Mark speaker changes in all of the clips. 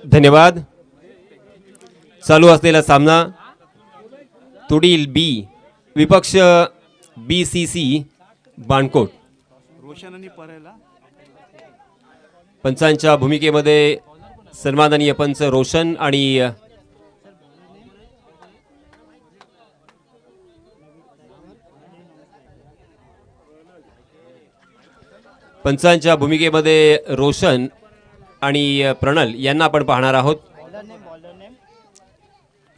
Speaker 1: धन्यवाद। चालू असलेला सामना तुडील बी विपक्ष BCC बाणकोट। पंचांच्या भूमिकेमध्ये सन्माननीय पंच रोशन आणि पंचांच्या भूमिकेमध्ये रोशन आणि प्रणल यांना आपण पाहणार आहोत।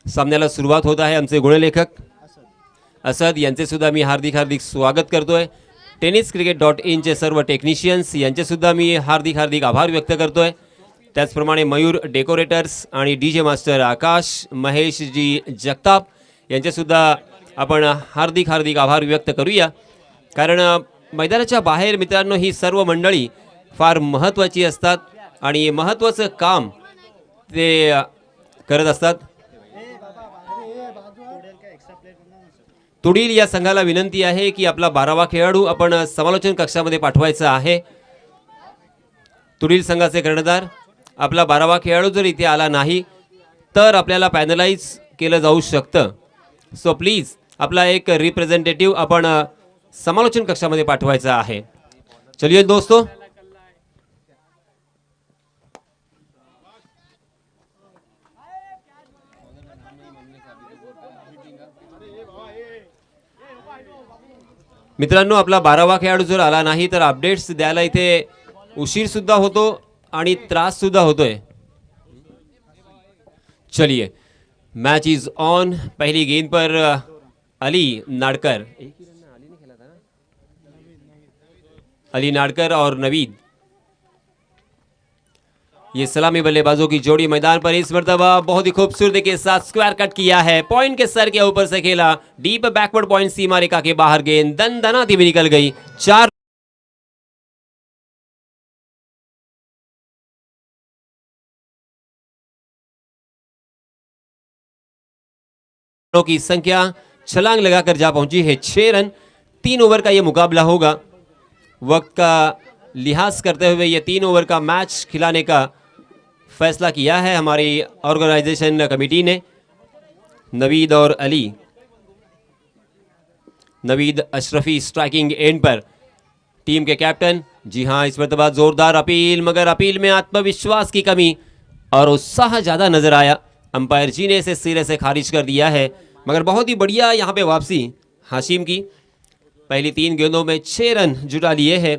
Speaker 1: सामन्याला सुरुवात होत आहे। आमचे गुणलेखक असद यांचे सुद्धा मी हार्दिक स्वागत करतोय। tenniscricket.in चे सर्व टेक्निशियन्स यांचे सुद्धा मी हार्दिक आभार व्यक्त करतोय। त्याचप्रमाणे मयूर डेकोरेटर्स आणि DJ मास्टर आकाश महेश जी जगताप यांचे सुद्धा आपण हार्दिक आभार व्यक्त करूया। कारण मैदानाच्या बाहेर मित्रांनो ही सर्व मंडळी फार महत्त्वाची असतात आणि महत्त्वाचं काम ते करत असतात। तुडील या संघाला विनंती आहे की आपला 12वा खेळाडू आपण समालोचन कक्षामध्ये पाठवायचा आहे। तुडील संघाचे कर्णधार आपला 12वा खेळाडू जर इथे आला नाही तर आपल्याला पॅनलाइज केलं जाऊ शकतं। सो प्लीज आपला एक रिप्रेझेंटेटिव्ह आपण समालोचन कक्षामध्ये पाठवायचा आहे। चलिए दोस्तों, मित्रांनो आपला 12वा खेळाडू जर आला नाही तर अपडेट्स द्यायला इथे उशीर सुद्धा होतो आणि त्रास सुद्धा होतोय। चलिए मैच इज ऑन। पहली गेंद पर अली नाडकर और नवीद, ये सलामी बल्लेबाजों की जोड़ी मैदान पर इस मर्तबा बहुत ही खूबसूरती के साथ स्क्वायर कट किया है। पॉइंट के सर के ऊपर से खेला, डीप बैकवर्ड पॉइंट सीमा रेखा के बाहर गेंद दनाती हुई निकल गई। 4 की संख्या छलांग लगाकर जा पहुंची है 6 रन। 3 ओवर का यह मुकाबला होगा। वक्त का लिहाज करते हुए ये 3 ओवर का मैच खिलाने का फैसला किया है हमारी ऑर्गेनाइजेशन कमेटी ने। नवीद और अली, नवीद अशरफी स्ट्राइकिंग एंड पर, टीम के कैप्टन। जी हां, इस मरतबा जोरदार अपील, मगर अपील में आत्मविश्वास की कमी और उत्साह ज्यादा नजर आया। अंपायर जी ने इसे सिरे से खारिज कर दिया है, मगर बहुत ही बढ़िया यहां पे वापसी हाशिम की। पहली 3 गेंदों में 6 रन जुटा लिए हैं।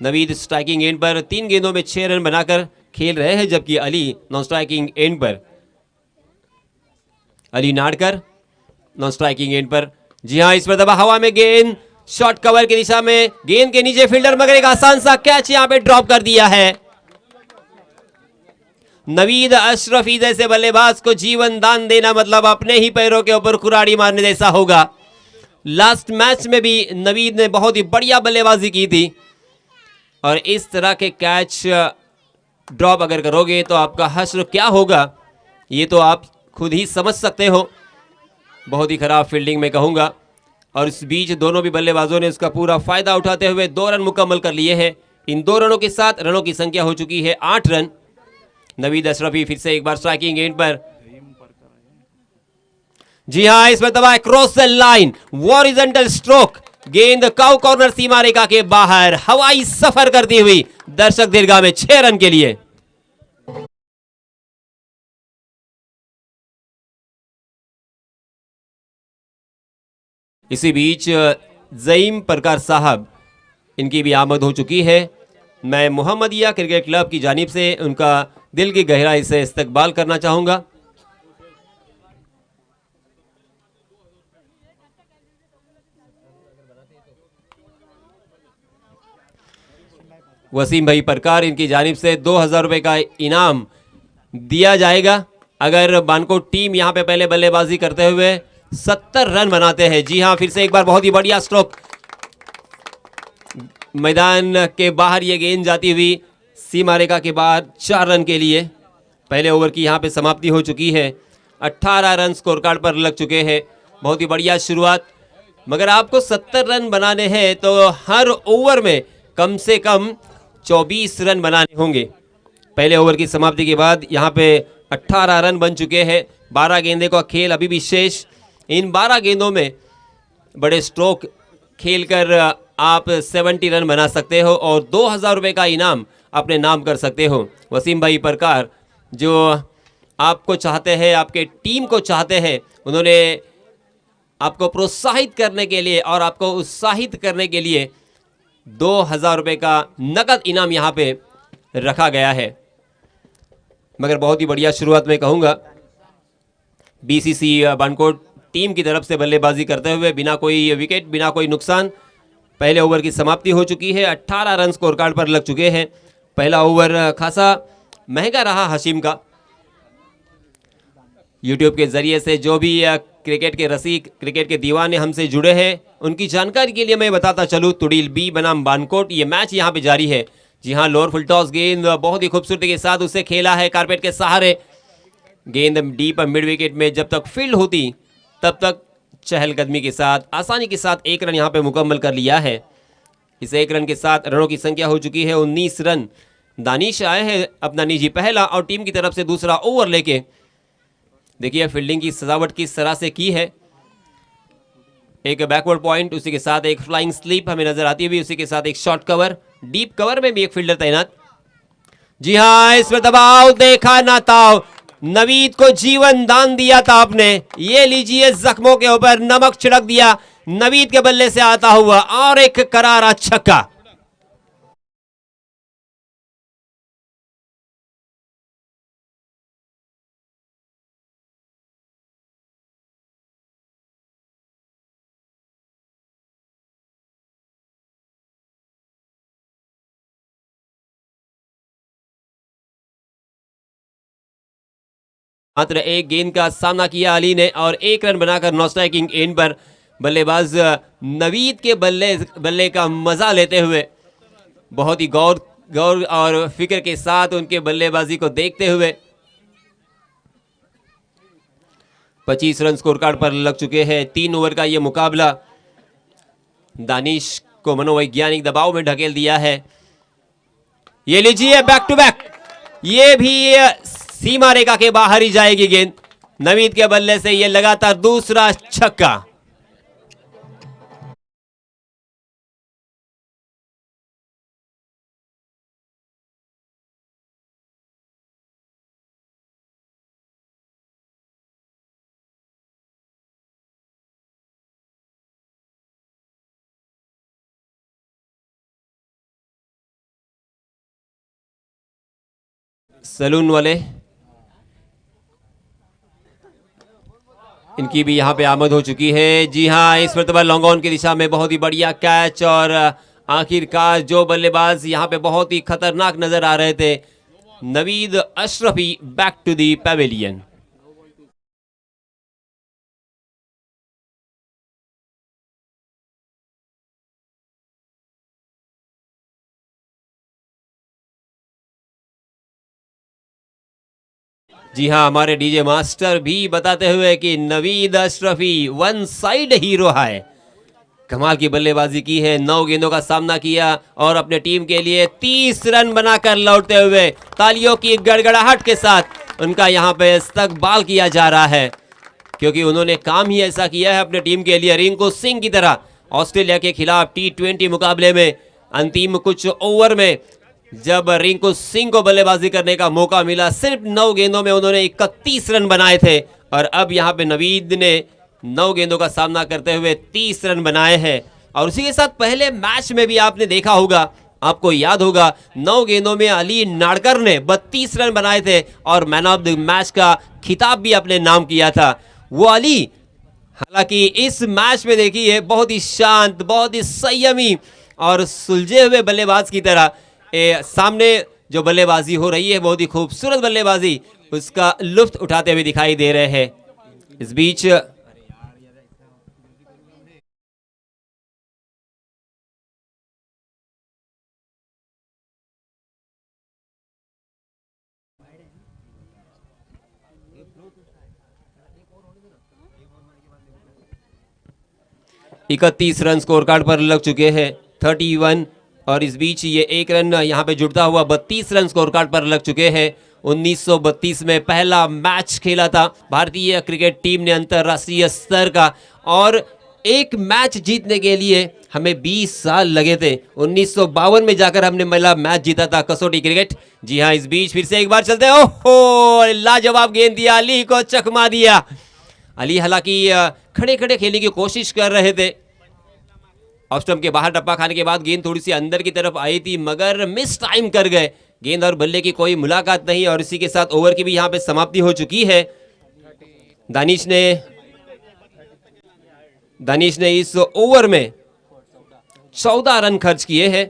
Speaker 1: नवीद स्ट्राइकिंग एंड पर 3 गेंदों में 6 रन बनाकर खेल रहे हैं, जबकि अली नॉन स्ट्राइकिंग एंड पर, Ali Nadkar non striking and पर। जी हां, इस पर दबा हवा में गेंद शॉर्ट कवर की दिशा में, गेंद के नीचे फील्डर, मगर एक आसान सा कैच यहां पे ड्रॉप कर दिया है। नवीद अशरफी जैसे बल्लेबाज को जीवन दान देना मतलब अपने ही पैरों के ऊपर कुराड़ी मारने जैसा होगा। लास्ट मैच में भी नवीद ने बहुत ही बढ़िया बल्लेबाजी की थी और इस तरह के कैच ड्रॉप अगर करोगे तो आपका हश्र क्या होगा ये तो आप खुद ही समझ सकते हो। बहुत ही खराब फील्डिंग में कहूंगा। और इस बीच दोनों भी बल्लेबाजों ने उसका पूरा फायदा उठाते हुए 2 रन मुकम्मल कर लिए हैं। इन 2 रनों के साथ रनों की संख्या हो चुकी है 8 रन। नवीद अशरफी फिर से एक बार स्ट्राइकिंग एंड पर। जी हां, इसमें दबा cross the line, horizontal stroke, गेंद काउ कॉर्नर सीमा रेखा के बाहर हवाई सफर करती हुई दर्शक दीर्घा में 6 रन के लिए। इसी बीच जईम परकार साहब, इनकी भी आमद हो चुकी है। मैं मोहम्मदिया क्रिकेट क्लब की जानिब से उनका दिल की गहराई से इस्तकबाल करना चाहूंगा। वसीम भाई परकार, इनकी जानिब से 2000 रुपए का इनाम दिया जाएगा अगर बानकोट टीम यहां पे पहले बल्लेबाजी करते हुए 70 रन बनाते हैं। जी हां, फिर से एक बार बहुत ही बढ़िया स्ट्रोक, मैदान के बाहर ये गेंद जाती हुई सीमा रेखा के बाहर 4 रन के लिए। पहले ओवर की यहां पे समाप्ति हो चुकी है। 18 रन स्कोर कार्ड पर लग चुके हैं। बहुत ही बढ़िया शुरुआत, मगर आपको 70 रन बनाने हैं तो हर ओवर में कम से कम 24 रन बनाने होंगे। पहले ओवर की समाप्ति के बाद यहाँ पे 18 रन बन चुके हैं। 12 गेंदे का खेल अभी भी शेष। इन 12 गेंदों में बड़े स्ट्रोक खेलकर आप 70 रन बना सकते हो और 2000 रुपये का इनाम अपने नाम कर सकते हो। वसीम भाई परकार जो आपको चाहते हैं, आपके टीम को चाहते हैं, उन्होंने आपको प्रोत्साहित करने के लिए और आपको उत्साहित करने के लिए 2000 रुपये का नकद इनाम यहाँ पे रखा गया है। मगर बहुत ही बढ़िया शुरुआत मैं कहूँगा बीसीसी बानकोट टीम की तरफ से बल्लेबाजी करते हुए, बिना कोई विकेट, बिना कोई नुकसान। पहले ओवर की समाप्ति हो चुकी है। 18 रन स्कोर कार्ड पर लग चुके हैं। पहला ओवर खासा महंगा रहा हशीम का। यूट्यूब के जरिए से जो भी क्रिकेट के रसिक, क्रिकेट के दीवाने हमसे जुड़े हैं, उनकी जानकारी के लिए मैं बताता चलूँ, तुड़ील बी बनाम बानकोट ये मैच यहाँ पे जारी है। जी हाँ, लोअर फुल टॉस गेंद बहुत ही खूबसूरती के साथ उसे खेला है कारपेट के सहारे। गेंद डीप मिड विकेट में जब तक फील्ड होती तब तक चहलकदमी के साथ, आसानी के साथ एक रन यहाँ पे मुकम्मल कर लिया है। इस एक रन के साथ रनों की संख्या हो चुकी है 19 रन। दानिश आए हैं अपना निजी पहला और टीम की तरफ से दूसरा ओवर लेके। देखिए फील्डिंग की सजावट किस तरह से की है। एक बैकवर्ड पॉइंट, उसी के साथ एक फ्लाइंग स्लीप हमें नजर आती हुई, उसी के साथ एक शॉर्ट कवर, डीप कवर में भी एक फील्डर तैनात। जी हाँ, इसमें दबाव देखा ना ताव, नवीद को जीवन दान दिया था आपने। ये लीजिए जख्मों के ऊपर नमक छिड़क दिया नवीद के बल्ले से आता हुआ और एक करारा छक्का। मात्र एक गेंद का सामना किया अली ने और एक रन बनाकर नॉन स्ट्राइकिंग एंड पर बल्लेबाज नवीद के बल्ले का मजा लेते हुए, बहुत ही गौर और फिक्र के साथ उनके बल्लेबाजी को देखते हुए 25 रन स्कोर कार्ड पर लग चुके हैं। 3 ओवर का यह मुकाबला दानिश को मनोवैज्ञानिक दबाव में ढकेल दिया है। ये लीजिए बैक टू बैक, ये भी सीमा रेखा के बाहर ही जाएगी गेंद। नवीद के बल्ले से यह लगातार दूसरा छक्का। सलून वाले इनकी भी यहां पे आमद हो चुकी है। जी हां, इस मरतबा लॉन्ग ऑन की दिशा में बहुत ही बढ़िया कैच और आखिरकार जो बल्लेबाज यहां पे बहुत ही खतरनाक नजर आ रहे थे, Naveed Ashrafi back to the pavilion. जी हाँ, हमारे डीजे मास्टर भी बताते हुए कि Naveed Ashrafi one side hero है। कमाल की बल्लेबाजी की है, 9 गेंदों का सामना किया और अपने टीम के लिए 30 रन बनाकर लौटते हुए तालियों की गड़गड़ाहट के साथ उनका यहाँ पे इस्तकबाल किया जा रहा है, क्योंकि उन्होंने काम ही ऐसा किया है अपने टीम के लिए। रिंकू सिंह की तरह ऑस्ट्रेलिया के खिलाफ T20 मुकाबले में अंतिम कुछ ओवर में जब रिंकू सिंह को बल्लेबाजी करने का मौका मिला, सिर्फ 9 गेंदों में उन्होंने 31 रन बनाए थे और अब यहाँ पे नवीद ने 9 गेंदों का सामना करते हुए 30 रन बनाए हैं। और उसी के साथ पहले मैच में भी आपने देखा होगा, आपको याद होगा, 9 गेंदों में अली नाड़कर ने 32 रन बनाए थे और मैन ऑफ द मैच का खिताब भी अपने नाम किया था वो अली। हालांकि इस मैच में देखिए बहुत ही शांत, बहुत ही संयमी और सुलझे हुए बल्लेबाज की तरह सामने जो बल्लेबाजी हो रही है, बहुत ही खूबसूरत बल्लेबाजी, उसका लुत्फ उठाते हुए दिखाई दे रहे हैं। इस बीच इकतीस रन स्कोर कार्ड पर लग चुके हैं। 31 और इस बीच ये एक रन यहाँ पे जुड़ता हुआ 32 रन स्कोर कार्ड पर लग चुके हैं। 1932 में पहला मैच खेला था भारतीय क्रिकेट टीम ने अंतरराष्ट्रीय स्तर का, और एक मैच जीतने के लिए हमें 20 साल लगे थे। 1952 में जाकर हमने पहला मैच जीता था कसौटी क्रिकेट। जी हाँ, इस बीच फिर से एक बार चलते हैं। ओहो, लाजवाब गेंद दिया, अली को चकमा दिया। अली हालांकि खड़े खड़े खेलने की कोशिश कर रहे थे। ऑफ स्टंप के बाहर टप्पा खाने के बाद गेंद थोड़ी सी अंदर की तरफ आई थी, मगर मिस टाइम कर गए। गेंद और बल्ले की कोई मुलाकात नहीं, और इसी के साथ ओवर की भी यहां पे समाप्ति हो चुकी है। दानिश ने इस ओवर में 14 रन खर्च किए हैं।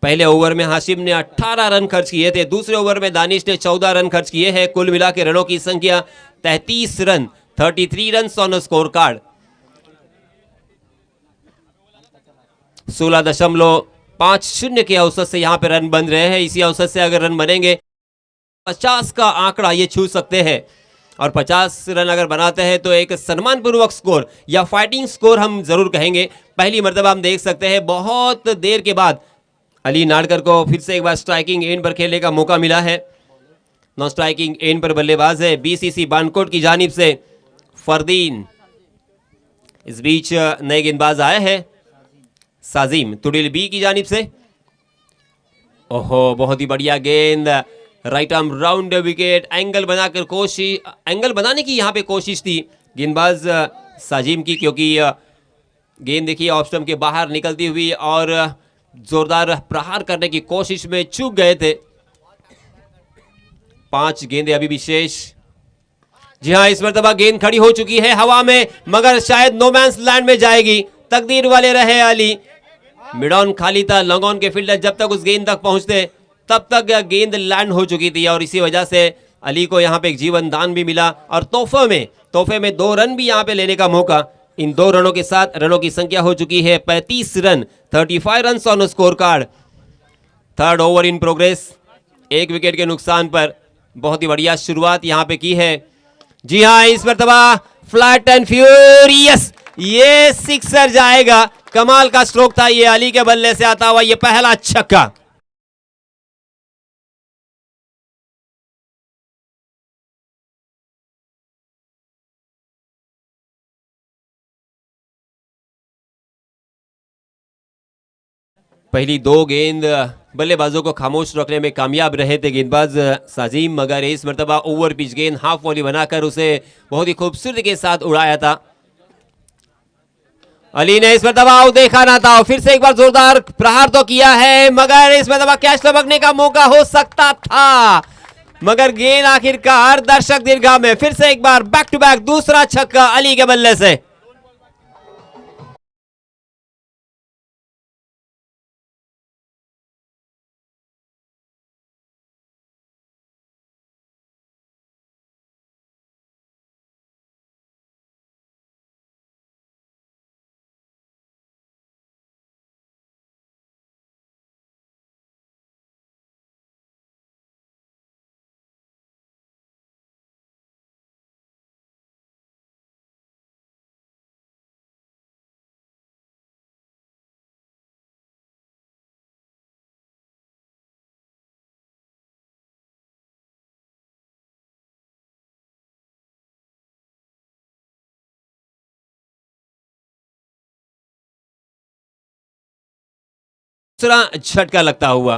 Speaker 1: पहले ओवर में हाशिम ने 18 रन खर्च किए थे, दूसरे ओवर में दानिश ने 14 रन खर्च किए हैं। कुल मिला के रनों की संख्या 33 run, 33 run on score card. 16.50 के औसत से यहां पे रन बन रहे हैं। इसी औसत से अगर रन बनेंगे 50 का आंकड़ा ये छू सकते हैं, और 50 रन अगर बनाते हैं तो एक सम्मानपूर्वक स्कोर या फाइटिंग स्कोर हम जरूर कहेंगे। पहली मर्तबा हम देख सकते हैं बहुत देर के बाद अली नाडकर को फिर से एक बार स्ट्राइकिंग एंड पर खेलने का मौका मिला है। नॉन स्ट्राइकिंग एंड पर बल्लेबाज है बीसीसी बानकोट की जानिब से फरदीन। इस बीच नए गेंदबाज आए हैं साजिम तुडिल बी की जानिब से। ओहो, बहुत ही बढ़िया गेंद, right arm round wicket, angle बनाने की यहां पे कोशिश थी गेंदबाज साजिम की, क्योंकि गेंद देखिए ऑफ स्टंप के बाहर निकलती हुई और जोरदार प्रहार करने की कोशिश में चूक गए थे। 5 गेंदें अभी भी शेष। जी हां, इस मर्तबा गेंद खड़ी हो चुकी है हवा में, मगर शायद नो मैंस लैंड में जाएगी। तकदीर वाले रहे अली, मिडॉन खाली था। लॉन्ग के फील्डर जब तक उस गेंद तक पहुंचते तब तक गेंद लैंड हो चुकी थी, और इसी वजह से अली को यहां पे एक जीवन दान भी मिला, और तोहफे में 2 रन भी यहां पे लेने का मौका। इन 2 रनों के साथ रनों की संख्या हो चुकी है 35 run, 35 run on score card. Third over in progress, 1 wicket के नुकसान पर बहुत ही बढ़िया शुरुआत यहां पे की है। जी हां, इस मर्तबा फ्लैट एंड फ्यूरियस, ये सिक्सर जाएगा। कमाल का स्ट्रोक था ये, अली के बल्ले से आता हुआ ये पहला छक्का। पहली 2 गेंद बल्लेबाजों को खामोश रखने में कामयाब रहे थे गेंदबाज साजिम, मगर इस मर्तबा ओवर पिच गेंद हाफ वॉली बनाकर उसे बहुत ही खूबसूरती के साथ उड़ाया था। अली ने इस मर्तबा आउट देखा ना था, फिर से एक बार जोरदार प्रहार तो किया है, मगर इस मर्तबा कैच लपकने का मौका हो सकता था, मगर गेंद आखिरकार दर्शक दीर्घा में। फिर से एक बार बैक टू बैक दूसरा छक्का अली के बल्ले से। दूसरा झटका लगता हुआ।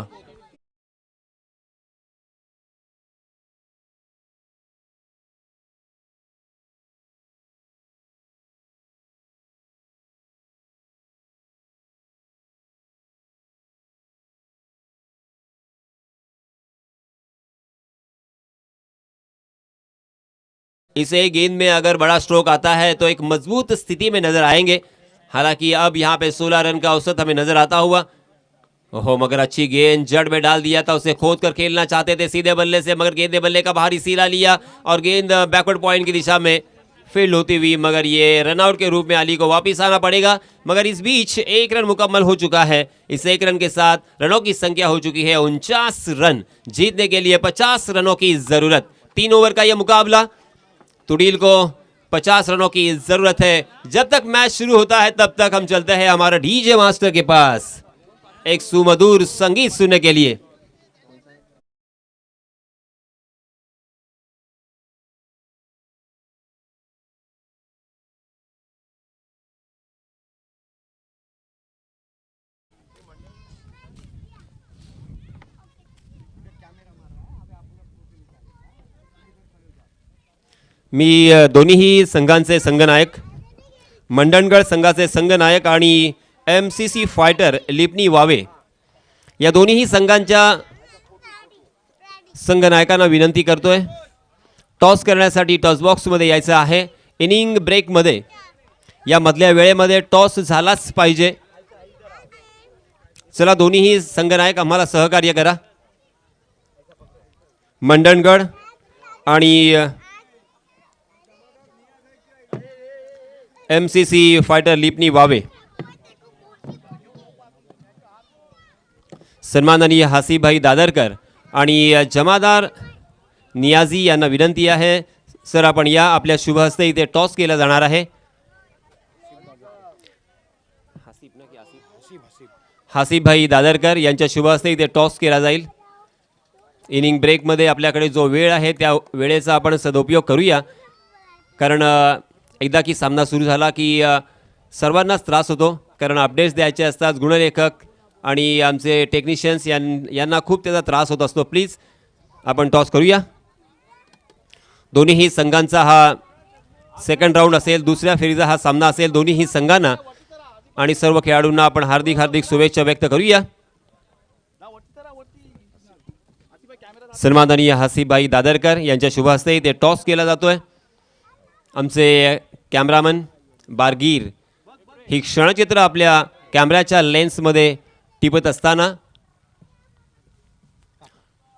Speaker 1: इसे गेंद में अगर बड़ा स्ट्रोक आता है तो एक मजबूत स्थिति में नजर आएंगे। हालांकि अब यहां पे 16 रन का औसत हमें नजर आता हुआ। ओहो, मगर अच्छी गेंद जड़ में डाल दिया था, उसे खोद कर खेलना चाहते थे सीधे बल्ले से, मगर गेंदे बल्ले का बाहरी सीरा लिया और गेंद बैकवर्ड पॉइंट की दिशा में फील्ड होती हुई, मगर ये रनआउट के रूप में अली को वापिस आना पड़ेगा। मगर इस बीच 1 रन मुकम्मल हो चुका है। इस 1 रन के साथ रनों की संख्या हो चुकी है 49 रन। जीतने के लिए 50 रनों की जरूरत। 3 ओवर का यह मुकाबला, तुडील को 50 रनों की जरूरत है। जब तक मैच शुरू होता है तब तक हम चलते हैं हमारा डीजे मास्टर के पास। एक सुमधुर संगीत सुनने के लिए। मी दोन्हीही संघांचे संघनायक, मंडणगड संघाचे संघनायक आणि MCC फायटर लिपनी वावे या दोन्हीही संघांच्या संघनायकांना विनंती करतोय, टॉस करण्यासाठी टॉस बॉक्समध्ये यायचं आहे। इनिंग ब्रेकमध्ये या मधल्या वेळेमध्ये टॉस झालाच पाहिजे। चला दोन्हीही संघनायक आम्हाला सहकार्य करा। मंडणगड आणि MCC फायटर लिपनी वावे, सन्माननीय हासीभाई दादरकर आणि जमादार नियाजी यांना विनंती आहे, सर आपण या, आपल्या शुभ हस्ते इथे टॉस केला जाणार आहे। हासीभाई दादरकर यांच्या शुभ हस्ते इथे टॉस केला जाईल। इनिंग ब्रेकमध्ये आपल्याकडे जो वेळ आहे त्या वेळेचा आपण सदुपयोग करूया, कारण एकदा की सामना सुरू झाला की सर्वांनाच त्रास होतो, कारण अपडेट्स द्यायचे असतात, गुणलेखक आणि आमचे टेक्निशियन्स यांना खूप त्याचा त्रास होत असतो। प्लीज आपण टॉस करूया। दोन्हीही संघांचा हा सेकंड राऊंड असेल, दुसऱ्या फेरीचा हा सामना असेल। दोन्हीही संघांना आणि सर्व खेळाडूंना आपण हार्दिक हार्दिक शुभेच्छा व्यक्त करूया। सन्माननीय हासीभाई दादरकर यांच्या शुभ हस्ते इथे टॉस केला जातोय। आमचे कॅमेरामन बारगीर ही क्षणचित्र आपल्या कॅमेऱ्याच्या लेन्समध्ये टिपत असताना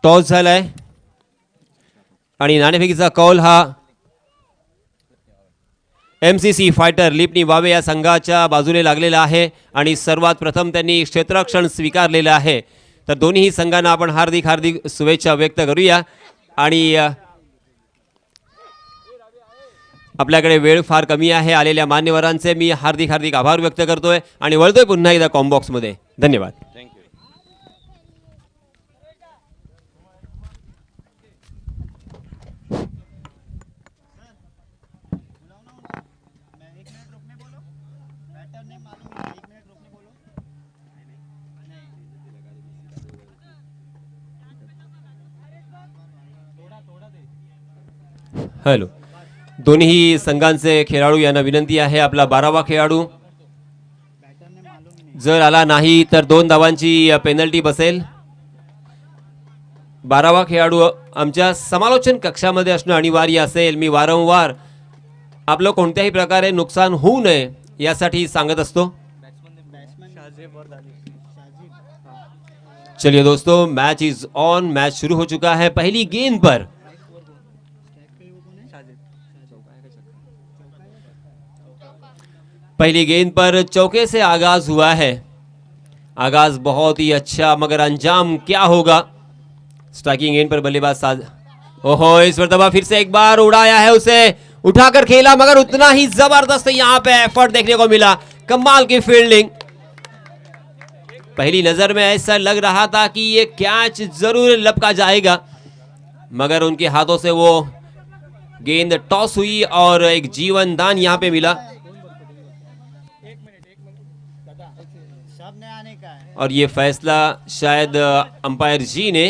Speaker 1: टॉस झालाय आणि नाणेफेकीचा कौल हा MCC फायटर लिपनी वावे या संघाच्या बाजूने लागलेला आहे आणि सर्वात प्रथम त्यांनी क्षेत्ररक्षण स्वीकारलेलं आहे। तर दोन्ही संघांना आपण हार्दिक हार्दिक शुभेच्छा व्यक्त करूया। आणि आपल्याकडे वेळ फार कमी आहे, आलेल्या मान्यवरांचे मी हार्दिक हार्दिक आभार व्यक्त करतोय आणि वळतोय पुन्हा एकदा कॉम्बॉक्समध्ये। धन्यवाद। हॅलो, दोन्ही संघांचे खेळाडू यांना विनंती आहे, आपला 12वा खेळाडू जर आला नाही तर 2 धावांची पेनल्टी बसेल। 12वा खेळाडू आमच्या समालोचन कक्षामध्ये असणं अनिवार्य असेल। मी वारंवार आपलं कोणत्याही प्रकारे नुकसान होऊ नये यासाठी सांगत असतो। चलिए दोस्तों, मैच इज ऑन, मैच शुरू हो चुका है। पहली गेंद पर चौके से आगाज हुआ है। आगाज बहुत ही अच्छा, मगर अंजाम क्या होगा। स्ट्राइकिंग एंड पर बल्लेबाज साज, ओहो, इस मरतबा फिर से एक बार उड़ाया है, उसे उठाकर खेला, मगर उतना ही जबरदस्त यहां पे एफर्ट देखने को मिला। कमाल की फील्डिंग। पहली नजर में ऐसा लग रहा था कि ये कैच जरूर लपका जाएगा, मगर उनके हाथों से वो गेंद टॉस हुई और एक जीवन दान यहां पे मिला। और ये फैसला शायद अंपायर जी ने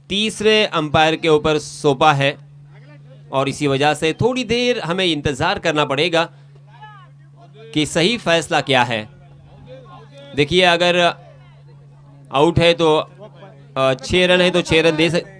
Speaker 1: तीसरे अंपायर के ऊपर सौंपा है और इसी वजह से थोड़ी देर हमें इंतजार करना पड़ेगा कि सही फैसला क्या है। देखिए, अगर आउट है तो 6 रन है तो 6 रन दे सकते।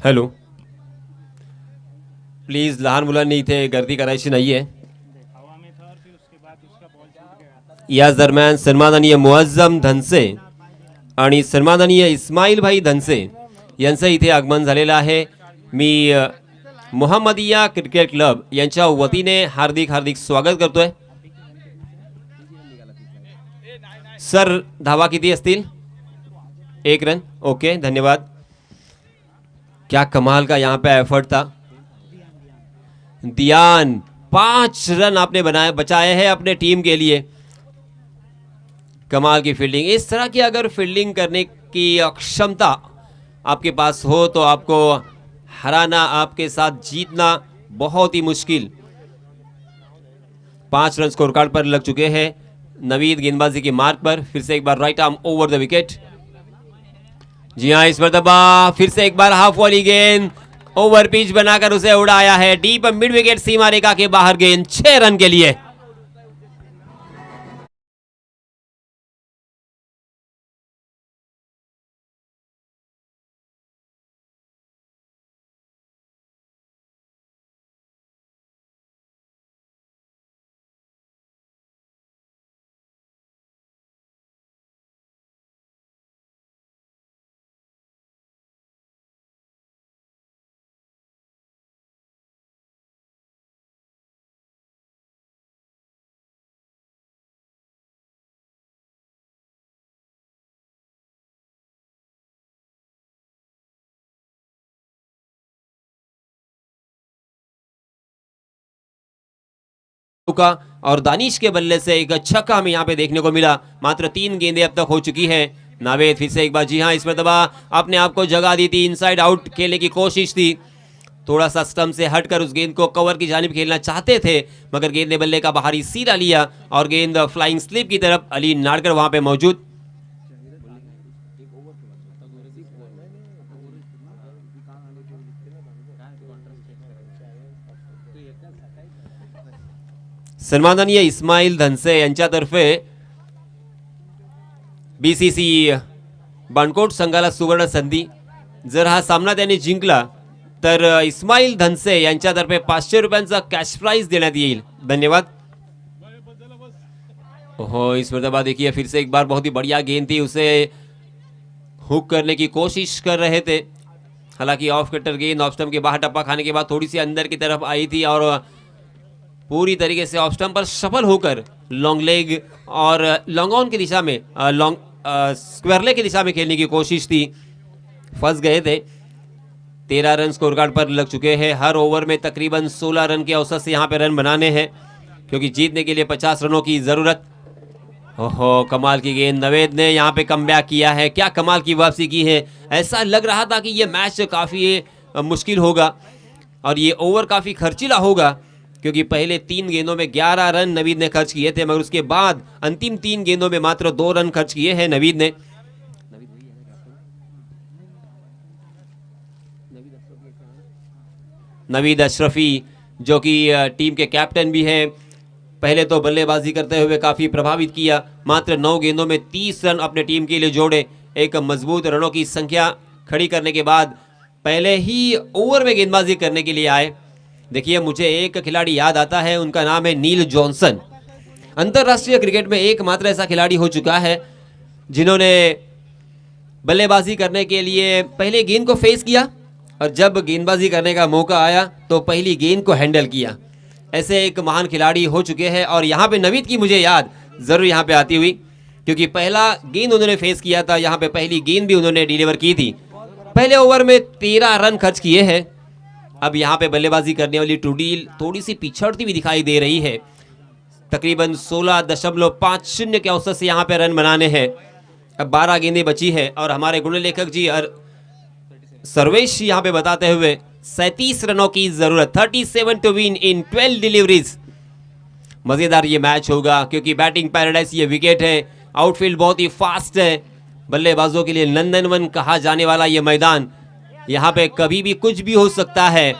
Speaker 1: हॅलो, प्लीज लहान मुलांनी इथे गर्दी करायची नाहीये. याच दरम्यान सन्माननीय मुअज्जम धनसे आणि सन्माननीय इस्माईल भाई धनसे यांचं इथे आगमन झालेलं आहे. मी मोहम्मदिया क्रिकेट क्लब यांच्या वतीने हार्दिक हार्दिक स्वागत करतोय. सर, धावा किती असतील? 1 रन. ओके, धन्यवाद. क्या कमाल का यहाँ पे एफर्ट था. दियान 5 रन आपने बचाए हैं अपने टीम के लिए. कमाल की फील्डिंग. इस तरह की अगर फील्डिंग करने की क्षमता आपके पास हो तो आपको हराना, आपके साथ जीतना बहुत ही मुश्किल. 5 रन स्कोर कार्ड पर लग चुके हैं. नवीद गेंदबाजी के मार्ग पर. फिर से एक बार right arm over the wicket. जी हाँ, इस मरतबा फिर से एक बार हाफ वाली गेंद ओवर पिच बनाकर उसे उड़ाया है. डीप मिड विकेट सीमा रेखा के बाहर गेंद 6 रन के लिए. का और दानिश के बल्ले से एक छक्का हमें यहाँ पे देखने को मिला. मात्र 3 गेंदें अब तक हो चुकी है. नावेद फिर से एक बार, जी हाँ, इस मरतबा अपने आप को जगह दी थी. इनसाइड आउट खेलने की कोशिश थी. थोड़ा सा स्टंप से हटकर उस गेंद को कवर की जानिब खेलना चाहते थे, मगर गेंद ने बल्ले का बाहरी सीधा लिया और गेंद फ्लाइंग स्लिप की तरफ. अली नाडकर वहां पे मौजूद. सन्माननीय इस्माईल धनसे यांच्यातर्फे बीसीसी बाणकोट संघाला सुवर्ण संधी. जर हा सामना त्यांनी जिंकला तर इस्माईल धनसे यांच्यातर्फे 500 रुपयांचा कॅश प्राइज देण्यात येईल. धन्यवाद. ओहो, इस मरतबा देखिए फिर से एक बार बहुत ही बढ़िया गेंद थी. उसे हुक करने की कोशिश कर रहे थे. हालांकि ऑफ कटर गेंद ऑफ स्टंप के बाहर टप्पा खाने के बाद थोड़ी सी अंदर की तरफ आई थी और पूरी तरीके से ऑफ स्टंप पर सफल होकर लॉन्ग लेग और लॉन्ग ऑन की दिशा में स्क्वायर लेग की दिशा में खेलने की कोशिश थी. फंस गए थे. 13 रन स्कोर कार्ड पर लग चुके हैं. हर ओवर में तकरीबन 16 रन के औसत से यहाँ पे रन बनाने हैं, क्योंकि जीतने के लिए 50 रनों की जरूरत. ओहो, कमाल की गेंद. नवेद ने यहाँ पे कमबैक किया है. क्या कमाल की वापसी की है. ऐसा लग रहा था कि ये मैच काफी मुश्किल होगा और ये ओवर काफी खर्चीला होगा, क्योंकि पहले 3 गेंदों में 11 रन नवीद ने खर्च किए थे, मगर उसके बाद अंतिम 3 गेंदों में मात्र 2 रन खर्च किए हैं नवीद ने. नवीद अशरफी जो कि टीम के कैप्टन भी हैं, पहले तो बल्लेबाजी करते हुए काफी प्रभावित किया. मात्र 9 गेंदों में 30 रन अपने टीम के लिए जोड़े. एक मजबूत रनों की संख्या खड़ी करने के बाद पहले ही ओवर में गेंदबाजी करने के लिए आए. देखिए, मुझे एक खिलाड़ी याद आता है, उनका नाम है नील जॉनसन. अंतरराष्ट्रीय क्रिकेट में एकमात्र ऐसा खिलाड़ी हो चुका है जिन्होंने बल्लेबाजी करने के लिए पहले गेंद को फेस किया और जब गेंदबाजी करने का मौका आया तो पहली गेंद को हैंडल किया. ऐसे एक महान खिलाड़ी हो चुके हैं. और यहाँ पे नवीद की मुझे याद जरूर यहाँ पे आती हुई, क्योंकि पहला गेंद उन्होंने फेस किया था. यहाँ पे पहली गेंद भी उन्होंने डिलीवर की थी. पहले ओवर में 13 रन खर्च किए हैं. अब यहाँ पे बल्लेबाजी करने वाली टूडील थोड़ी सी पिछड़ती हुई दिखाई दे रही है. तकरीबन 16.50 के औसत से यहाँ पे रन बनाने हैं. अब 12 गेंदें बची है और हमारे गुण लेखक जी सर्वेश यहाँ पे बताते हुए 37 रनों की जरूरत. 37 टू विन इन 12 डिलीवरीज. मजेदार ये मैच होगा, क्योंकि बैटिंग पैराडाइज ये विकेट है. आउटफील्ड बहुत ही फास्ट है. बल्लेबाजों के लिए नंदनवन कहा जाने वाला ये मैदान, यहाँ पे कभी भी कुछ भी हो सकता है.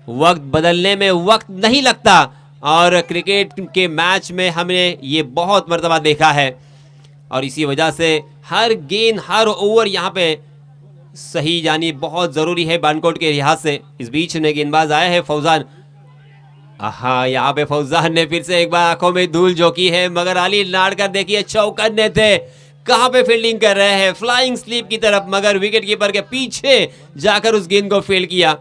Speaker 1: वक्त बदलने में वक्त नहीं लगता और क्रिकेट के मैच में हमने ये बहुत मर्तबा देखा है. और इसी वजह से हर गेंद, हर ओवर यहाँ पे सही यानी बहुत जरूरी है बानकोट के लिहाज से। इस बीच में गेंदबाज आया है फौजान। हाँ, यहाँ पे फौजान ने फिर से एक बार आंखों में धूल झोंकी है, मगर अली नाड़कर देखिए चौकन्ने थे। कहां पे फील्डिंग कर रहे हैं, फ्लाइंग स्लीप की तरफ, मगर विकेट कीपर के पीछे जाकर उस गेंद को फील्ड किया।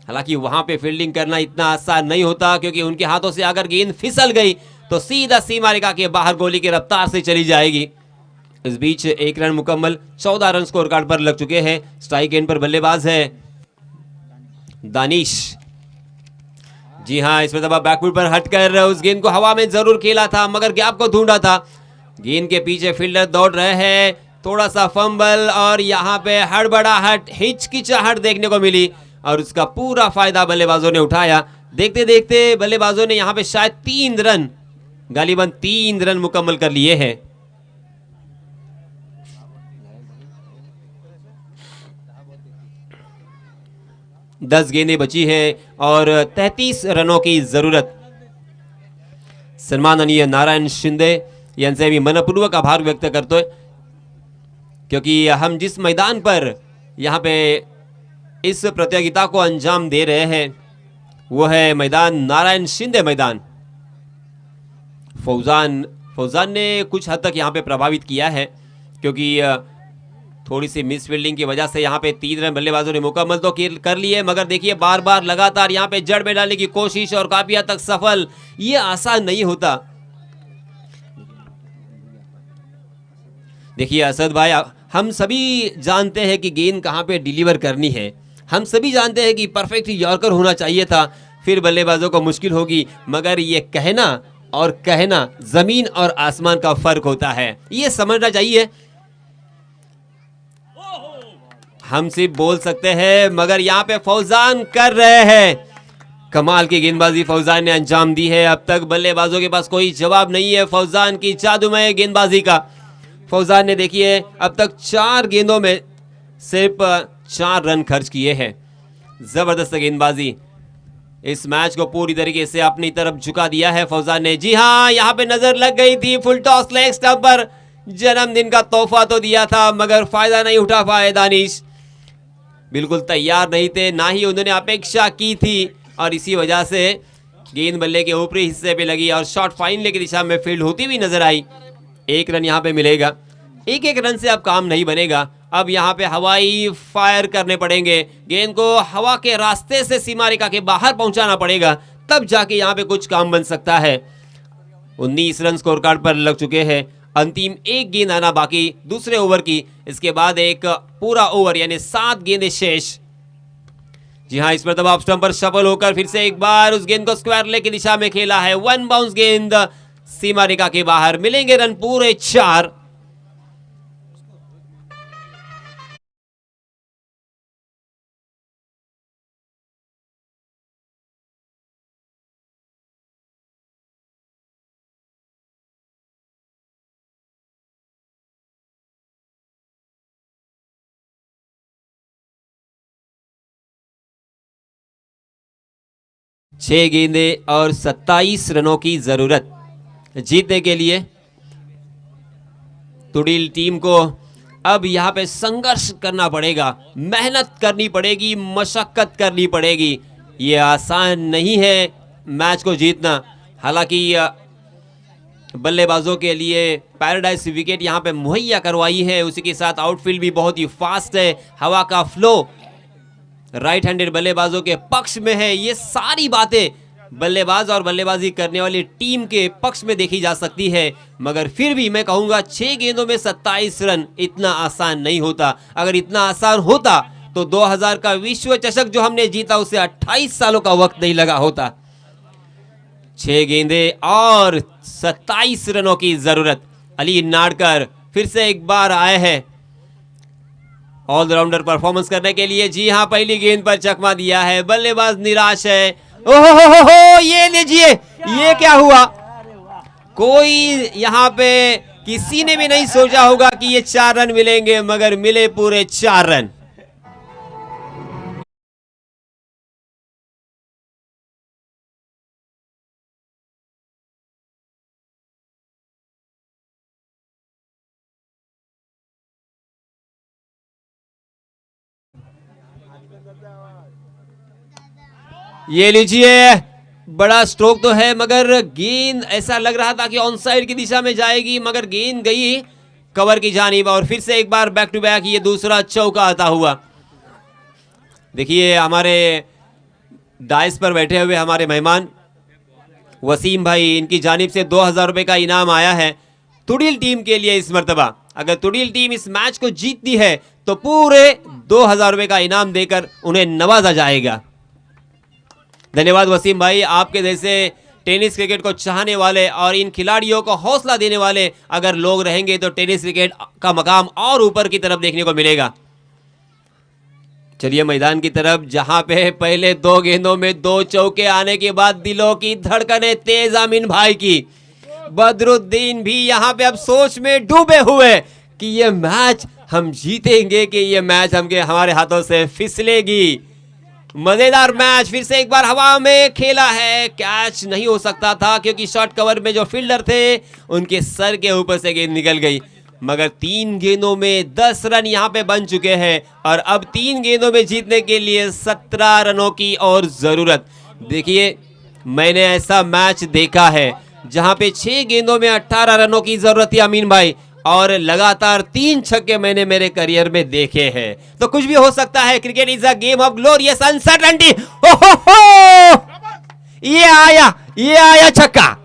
Speaker 1: हालांकि वहां पे फील्डिंग करना इतना आसान नहीं होता, क्योंकि उनके हाथों से अगर गेंद फिसल गई तो सीधा सीमा रेखा के बाहर गोली की रफ्तार से चली जाएगी। इस बीच 1 रन मुकम्मल, 14 रन स्कोर कार्ड पर लग चुके हैं। स्ट्राइक एंड पर बल्लेबाज है दानिश। जी हाँ, इसमें दबा बैकफुट पर हटकर उस गेंद को हवा में जरूर खेला था, मगर गैप को ढूंढा था। गेंद के पीछे फील्डर दौड़ रहे हैं, थोड़ा सा फंबल और यहाँ पे हड़बड़ाहट, हिचकिचाहट देखने को मिली और उसका पूरा फायदा बल्लेबाजों ने उठाया। देखते देखते बल्लेबाजों ने यहाँ पे शायद 3 रन, गालिबन 3 रन मुकम्मल कर लिए हैं। दस गेंदें बची है और 33 रनों की जरूरत। सन्माननीय नारायण शिंदे यांचे मी मनपूर्वक आभार व्यक्त करतोय, क्योंकि हम जिस मैदान पर यहाँ पे इस प्रतियोगिता को अंजाम दे रहे हैं वो है मैदान नारायण शिंदे मैदान। फौजान ने कुछ हद तक यहाँ पे प्रभावित किया है, क्योंकि थोड़ी सी मिस फील्डिंग की वजह से यहाँ पे 3 रन बल्लेबाजों ने मुकम्मल तो कर लिए, मगर देखिए बार बार लगातार यहाँ पे जड़ में डालने की कोशिश और काफी हद तक सफल, ये आसान नहीं होता। देखिए असद भाई, हम सभी जानते हैं कि गेंद कहाँ पे डिलीवर करनी है, हम सभी जानते हैं कि परफेक्ट यॉर्कर होना चाहिए था, फिर बल्लेबाजों को मुश्किल होगी, मगर ये कहना और कहना जमीन और आसमान का फर्क होता है, ये समझना चाहिए। हम सिर्फ बोल सकते हैं, मगर यहाँ पे फौजान कर रहे हैं। कमाल की गेंदबाजी फौजान ने अंजाम दी है। अब तक बल्लेबाजों के पास कोई जवाब नहीं है फौजान की जादूमय गेंदबाजी का। फौजान ने देखिए अब तक 4 गेंदों में सिर्फ 4 रन खर्च किए हैं। जबरदस्त गेंदबाजी, इस मैच को पूरी तरीके से अपनी तरफ झुका दिया है फौजान ने। जी हाँ, यहाँ पे नजर लग गई थी, फुल टॉस लेग स्टंप पर जन्मदिन का तोहफा तो दिया था, मगर फायदा नहीं उठा पाए दानिश। बिल्कुल तैयार नहीं थे, ना ही उन्होंने अपेक्षा की थी, और इसी वजह से गेंद बल्ले के ऊपरी हिस्से पे लगी और शॉट फाइनल की दिशा में फील्ड होती हुई नजर आई। 1 रन यहाँ पे मिलेगा। एक रन से अब काम नहीं बनेगा, अब यहाँ पे हवाई फायर करने पड़ेंगे, गेंद को हवा के रास्ते से सीमा रेखा के बाहर पहुंचाना पड़ेगा, तब जाके यहाँ पे कुछ काम बन सकता है। 19 रन स्कोर कार्ड पर लग चुके हैं। अंतिम 1 गेंद आना बाकी दूसरे ओवर की, इसके बाद एक पूरा ओवर यानी 7 गेंदें शेष। जी हाँ, इस पर दबाव स्टंप पर सफल होकर फिर से एक बार उस गेंद को स्क्वायर लेग की दिशा में खेला है। 1 बाउंस गेंद सीमा रेखा के बाहर, मिलेंगे रन पूरे 4। छह गेंदें और 27 रनों की जरूरत जीतने के लिए। तुड़ील टीम को अब यहाँ पे संघर्ष करना पड़ेगा, मेहनत करनी पड़ेगी, मशक्कत करनी पड़ेगी। ये आसान नहीं है मैच को जीतना। हालांकि बल्लेबाजों के लिए पैराडाइज विकेट यहाँ पे मुहैया करवाई है, उसी के साथ आउटफील्ड भी बहुत ही फास्ट है, हवा का फ्लो राइट हैंडेड बल्लेबाजों के पक्ष में है। ये सारी बातें बल्लेबाज और बल्लेबाजी करने वाली टीम के पक्ष में देखी जा सकती है, मगर फिर भी मैं कहूंगा 6 गेंदों में 27 रन इतना आसान नहीं होता। अगर इतना आसान होता तो 2000 का विश्व चषक जो हमने जीता उसे 28 सालों का वक्त नहीं लगा होता। 6 गेंदें और 27 रनों की जरूरत। अली नाड़कर फिर से एक बार आए हैं ऑलराउंडर परफॉर्मेंस करने के लिए। जी हां, पहली गेंद पर चकमा दिया है, बल्लेबाज निराश है। ओहो, ये लीजिए, ये क्या हुआ? कोई यहां पे किसी ने भी नहीं सोचा होगा कि ये 4 रन मिलेंगे, मगर मिले पूरे 4 रन। ये लीजिए, बड़ा स्ट्रोक तो है मगर गेंद ऐसा लग रहा था कि ऑन साइड की दिशा में जाएगी, मगर गेंद गई कवर की जानिब और फिर से एक बार बैक टू बैक ये दूसरा चौका आता हुआ। देखिए हमारे डाइस पर बैठे हुए हमारे मेहमान वसीम भाई, इनकी जानिब से 2000 रुपए का इनाम आया है तुड़िल टीम के लिए इस मर्तबा। अगर तुड़िल टीम इस मैच को जीतती है तो पूरे 2000 रुपए का इनाम देकर उन्हें नवाजा जाएगा। धन्यवाद वसीम भाई, आपके जैसे टेनिस क्रिकेट को चाहने वाले और इन खिलाड़ियों को हौसला देने वाले अगर लोग रहेंगे तो टेनिस क्रिकेट का मकाम और ऊपर की तरफ देखने को मिलेगा। चलिए मैदान की तरफ, जहां पे पहले 2 गेंदों में 2 चौके आने के बाद दिलों की धड़कनें तेज अमीन भाई की। बदरुद्दीन भी यहां पे अब सोच में डूबे हुए कि ये मैच हम जीतेंगे कि ये मैच हमारे हाथों से फिसलेगी। मजेदार मैच फिर से एक बार हवा में खेला है, कैच नहीं हो सकता था क्योंकि शॉर्ट कवर में जो फील्डर थे उनके सर के ऊपर से गेंद निकल गई, मगर 3 गेंदों में 10 रन यहां पे बन चुके हैं और अब 3 गेंदों में जीतने के लिए 17 रनों की और जरूरत। देखिए मैंने ऐसा मैच देखा है जहां पे 6 गेंदों में 18 रनों की जरूरत थी अमीन भाई, और लगातार 3 छक्के मैंने मेरे करियर में देखे हैं। तो कुछ भी हो सकता है, cricket is a game of glorious uncertainty. ये आया छक्का।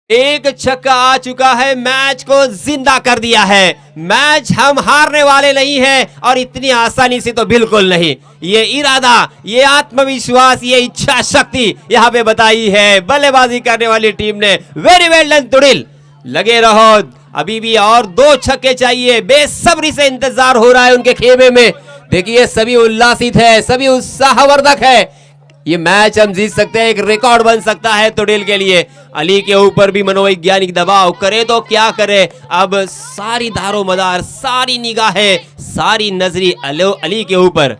Speaker 1: एक छक्का आ चुका है, मैच को जिंदा कर दिया है। मैच हम हारने वाले नहीं हैं और इतनी आसानी से तो बिल्कुल नहीं। ये इरादा, ये आत्मविश्वास, ये इच्छा शक्ति यहां पे बताई है बल्लेबाजी करने वाली टीम ने। वेरी वेल डन तुड़िल, लगे रहो, अभी भी और 2 छक्के चाहिए। बेसब्री से इंतजार हो रहा है उनके खेमे में। देखिए सभी उल्लासित है, सभी उत्साहवर्धक है। ये मैच हम जीत सकते हैं, एक रिकॉर्ड बन सकता है तुड़िल के लिए। अली के ऊपर भी मनोवैज्ञानिक दबाव करे तो क्या करे, अब सारी दारो मदार, सारी निगाहें, सारी नजरी अली के ऊपर।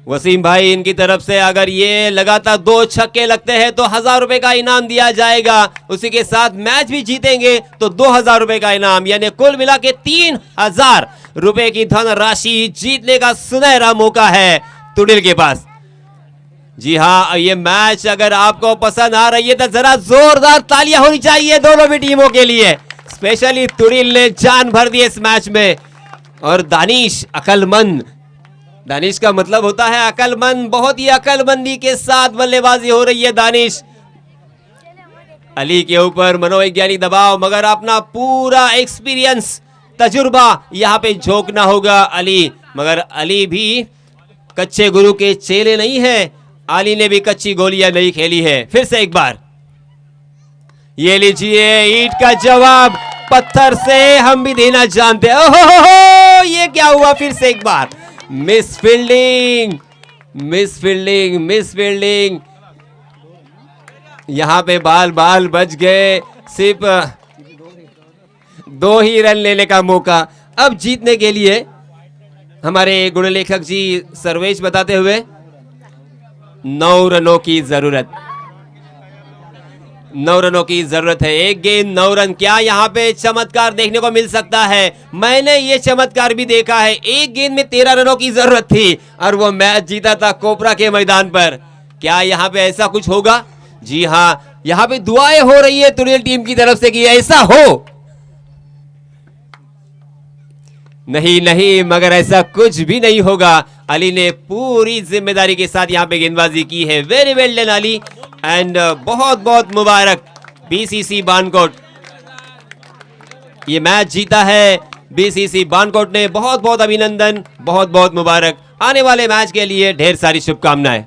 Speaker 1: वसीम भाई, इनकी तरफ से अगर ये लगातार 2 छक्के लगते हैं तो 1000 रुपए का इनाम दिया जाएगा। उसी के साथ मैच भी जीतेंगे तो 2000 रुपए का इनाम, यानी कुल मिला के 3000 रुपए की धन राशि जीतने का सुनहरा मौका है तुड़िल के पास। जी हाँ, ये मैच अगर आपको पसंद आ रही है तो जरा जोरदार तालियां होनी चाहिए दोनों भी टीमों के लिए। स्पेशली तुड़िल ने जान भर दी इस मैच में। और दानिश अकलमंद, दानिश का मतलब होता है अकलमंद, बहुत ही अकलमंदी के साथ बल्लेबाजी हो रही है दानिश। अली के ऊपर मनोवैज्ञानिक दबाव, मगर अपना पूरा एक्सपीरियंस, तजुर्बा यहां पे झोंकना होगा अली। मगर अली भी कच्चे गुरु के चेले नहीं है, अली ने भी कच्ची गोलियां नहीं खेली है। फिर से एक बार, ये लीजिए ईंट का जवाब पत्थर से हम भी देना जानते हैं। ओहो, ये क्या हुआ? फिर से एक बार, miss fielding, miss fielding, miss fielding. यहां पे बाल बाल बच गए, सिर्फ 2 ही रन लेने का मौका। अब जीतने के लिए हमारे गुणलेखक जी सर्वेश बताते हुए 9 रनों की जरूरत, 9 रनों की जरूरत है। 1 गेंद 9 रन, क्या यहाँ पे चमत्कार देखने को मिल सकता है? मैंने ये चमत्कार भी देखा है। 1 गेंद में 13 रनों की जरूरत थी और वो मैच जीता था कोपरा के मैदान पर। क्या यहाँ पे ऐसा कुछ होगा? जी हाँ, यहाँ पे दुआएं हो रही है तुड़िल टीम की तरफ से कि ऐसा हो। नहीं नहीं, मगर ऐसा कुछ भी नहीं होगा। अली ने पूरी जिम्मेदारी के साथ यहाँ पे गेंदबाजी की है। Very well done Ali, and बहुत बहुत मुबारक बीसीसी बानकोट, ये मैच जीता है बीसीसी बानकोट ने। बहुत बहुत अभिनंदन, बहुत बहुत मुबारक। आने वाले मैच के लिए ढेर सारी शुभकामनाएं।